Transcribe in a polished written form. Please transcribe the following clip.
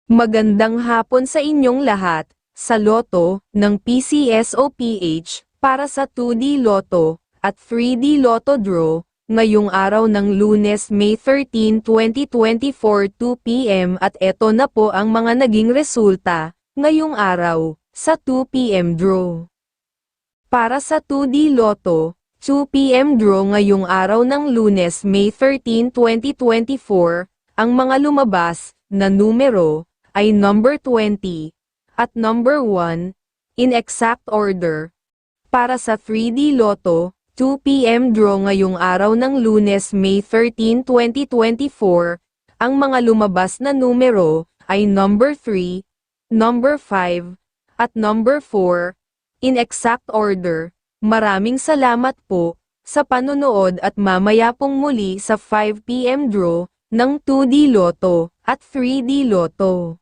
Magandang hapon sa inyong lahat, sa Lotto, ng PCSOPH, para sa 2D Lotto, at 3D Lotto Draw, ngayong araw ng Lunes, May 13, 2024, 2 p.m. At eto na po ang mga naging resulta, ngayong araw, sa 2 p.m. draw. Para sa 2D Lotto, 2 p.m. draw ngayong araw ng Lunes, May 13, 2024, ang mga lumabas na numero ay number 20 at number 1 in exact order. Para sa 3D Lotto, 2 p.m. draw ngayong araw ng Lunes, May 13, 2024, ang mga lumabas na numero ay number 3, number 5 at number 4 in exact order. Maraming salamat po sa panonood at mamaya pong muli sa 5 p.m. draw ng 2D Lotto at 3D Lotto.